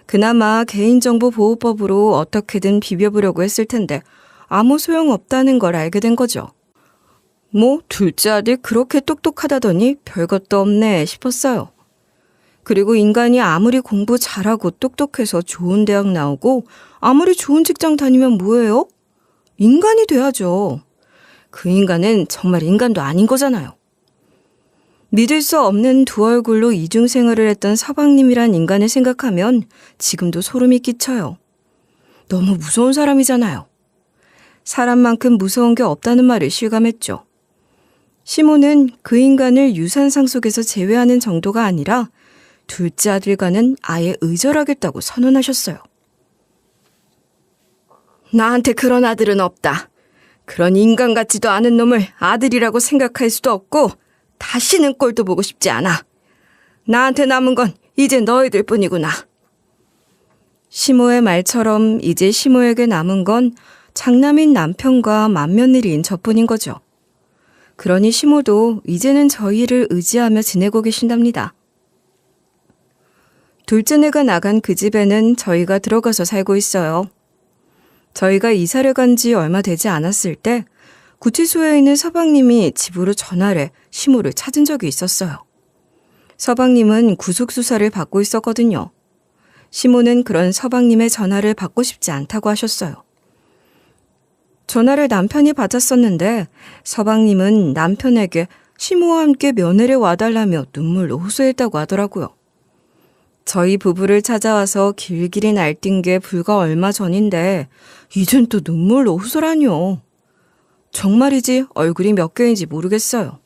그나마 개인정보보호법으로 어떻게든 비벼보려고 했을 텐데 아무 소용없다는 걸 알게 된 거죠. 뭐 둘째 아들 그렇게 똑똑하다더니 별것도 없네 싶었어요. 그리고 인간이 아무리 공부 잘하고 똑똑해서 좋은 대학 나오고 아무리 좋은 직장 다니면 뭐예요? 인간이 돼야죠. 그 인간은 정말 인간도 아닌 거잖아요. 믿을 수 없는 두 얼굴로 이중생활을 했던 서방님이란 인간을 생각하면 지금도 소름이 끼쳐요. 너무 무서운 사람이잖아요. 사람만큼 무서운 게 없다는 말을 실감했죠. 시모는 그 인간을 유산상 속에서 제외하는 정도가 아니라 둘째 아들과는 아예 의절하겠다고 선언하셨어요. 나한테 그런 아들은 없다. 그런 인간 같지도 않은 놈을 아들이라고 생각할 수도 없고 다시는 꼴도 보고 싶지 않아. 나한테 남은 건 이제 너희들 뿐이구나. 시모의 말처럼 이제 시모에게 남은 건 장남인 남편과 맏며느리인 저뿐인 거죠. 그러니 시모도 이제는 저희를 의지하며 지내고 계신답니다. 둘째네가 나간 그 집에는 저희가 들어가서 살고 있어요. 저희가 이사를 간 지 얼마 되지 않았을 때 구치소에 있는 서방님이 집으로 전화를 시모를 찾은 적이 있었어요. 서방님은 구속수사를 받고 있었거든요. 시모는 그런 서방님의 전화를 받고 싶지 않다고 하셨어요. 전화를 남편이 받았었는데 서방님은 남편에게 시모와 함께 면회를 와달라며 눈물로 호소했다고 하더라고요. 저희 부부를 찾아와서 길길이 날뛴 게 불과 얼마 전인데 이젠 또 눈물로 호소라뇨. 정말이지 얼굴이 몇 개인지 모르겠어요.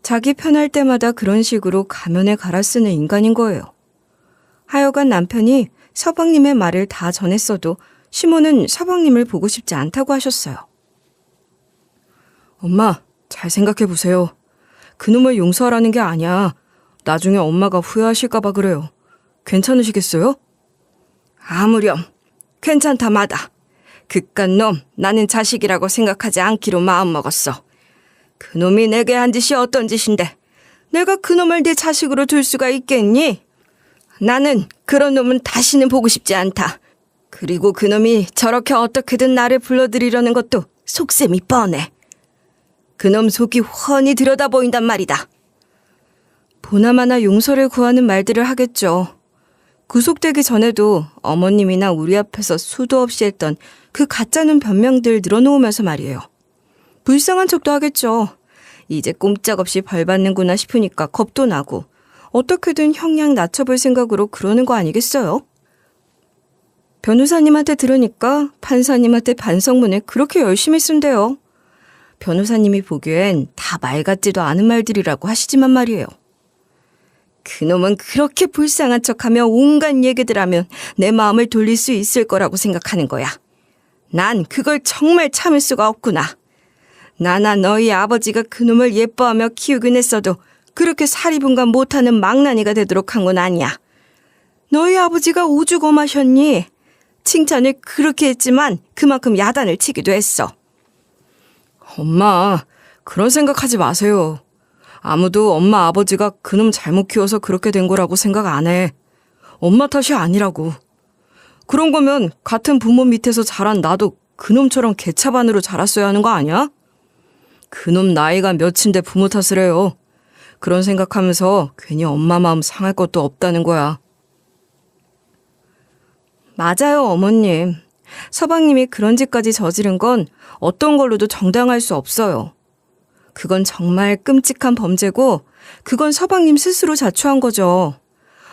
자기 편할 때마다 그런 식으로 가면에 갈아 쓰는 인간인 거예요. 하여간 남편이 서방님의 말을 다 전했어도 시모는 서방님을 보고 싶지 않다고 하셨어요. 엄마, 잘 생각해 보세요. 그놈을 용서하라는 게 아니야. 나중에 엄마가 후회하실까 봐 그래요. 괜찮으시겠어요? 아무렴. 괜찮다 마다. 그깟 놈 나는 자식이라고 생각하지 않기로 마음먹었어. 그놈이 내게 한 짓이 어떤 짓인데 내가 그놈을 내 자식으로 둘 수가 있겠니? 나는 그런 놈은 다시는 보고 싶지 않다. 그리고 그놈이 저렇게 어떻게든 나를 불러들이려는 것도 속셈이 뻔해. 그놈 속이 훤히 들여다보인단 말이다. 보나마나 용서를 구하는 말들을 하겠죠. 구속되기 전에도 어머님이나 우리 앞에서 수도 없이 했던 그 가짜는 변명들 늘어놓으면서 말이에요. 불쌍한 척도 하겠죠. 이제 꼼짝없이 벌 받는구나 싶으니까 겁도 나고 어떻게든 형량 낮춰볼 생각으로 그러는 거 아니겠어요? 변호사님한테 들으니까 판사님한테 반성문을 그렇게 열심히 쓴대요. 변호사님이 보기엔 다 말 같지도 않은 말들이라고 하시지만 말이에요. 그놈은 그렇게 불쌍한 척하며 온갖 얘기들 하면 내 마음을 돌릴 수 있을 거라고 생각하는 거야. 난 그걸 정말 참을 수가 없구나. 나나 너희 아버지가 그놈을 예뻐하며 키우긴 했어도 그렇게 사리분간 못하는 망나니가 되도록 한 건 아니야. 너희 아버지가 오죽엄하셨니? 칭찬을 그렇게 했지만 그만큼 야단을 치기도 했어. 엄마, 그런 생각하지 마세요. 아무도 엄마 아버지가 그놈 잘못 키워서 그렇게 된 거라고 생각 안 해. 엄마 탓이 아니라고. 그런 거면 같은 부모 밑에서 자란 나도 그놈처럼 개차반으로 자랐어야 하는 거 아니야? 그놈 나이가 몇인데 부모 탓을 해요. 그런 생각하면서 괜히 엄마 마음 상할 것도 없다는 거야. 맞아요, 어머님. 서방님이 그런 짓까지 저지른 건 어떤 걸로도 정당할 수 없어요. 그건 정말 끔찍한 범죄고 그건 서방님 스스로 자초한 거죠.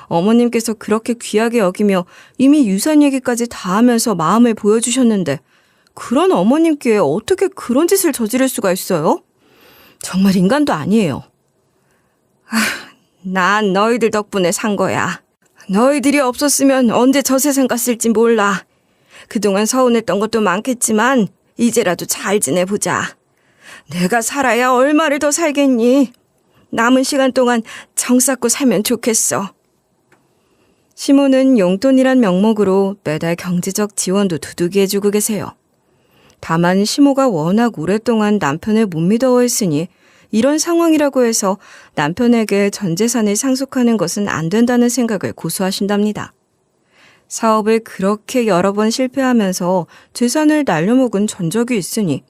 어머님께서 그렇게 귀하게 여기며 이미 유산 얘기까지 다 하면서 마음을 보여주셨는데 그런 어머님께 어떻게 그런 짓을 저지를 수가 있어요? 정말 인간도 아니에요. 난 너희들 덕분에 산 거야. 너희들이 없었으면 언제 저 세상 갔을지 몰라. 그동안 서운했던 것도 많겠지만 이제라도 잘 지내보자. 내가 살아야 얼마를 더 살겠니? 남은 시간 동안 정 쌓고 살면 좋겠어. 시모는 용돈이란 명목으로 매달 경제적 지원도 두둑이해주고 계세요. 다만 시모가 워낙 오랫동안 남편을 못 믿어했으니 이런 상황이라고 해서 남편에게 전 재산을 상속하는 것은 안 된다는 생각을 고수하신답니다. 사업을 그렇게 여러 번 실패하면서 재산을 날려먹은 전적이 있으니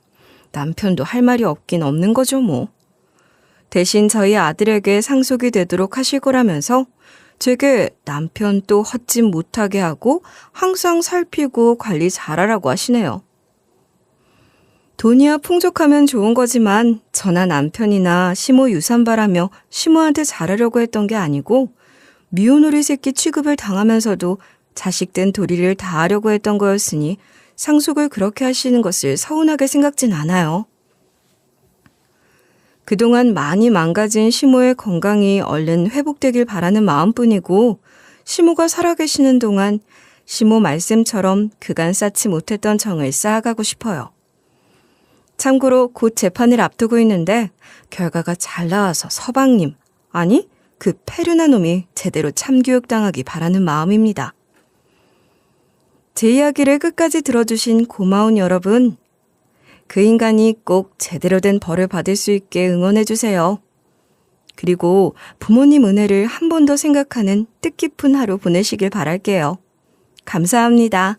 남편도 할 말이 없긴 없는 거죠 뭐. 대신 저희 아들에게 상속이 되도록 하실 거라면서 제게 남편 또 헛짓 못하게 하고 항상 살피고 관리 잘하라고 하시네요. 돈이야 풍족하면 좋은 거지만 저나 남편이나 시모 유산 바라며 시모한테 잘하려고 했던 게 아니고 미혼우리 새끼 취급을 당하면서도 자식된 도리를 다하려고 했던 거였으니 상속을 그렇게 하시는 것을 서운하게 생각진 않아요. 그동안 많이 망가진 시모의 건강이 얼른 회복되길 바라는 마음뿐이고 시모가 살아계시는 동안 시모 말씀처럼 그간 쌓지 못했던 정을 쌓아가고 싶어요. 참고로 곧 재판을 앞두고 있는데 결과가 잘 나와서 서방님, 아니 그 페르나 놈이 제대로 참교육당하기 바라는 마음입니다. 제 이야기를 끝까지 들어주신 고마운 여러분, 그 인간이 꼭 제대로 된 벌을 받을 수 있게 응원해주세요. 그리고 부모님 은혜를 한 번 더 생각하는 뜻깊은 하루 보내시길 바랄게요. 감사합니다.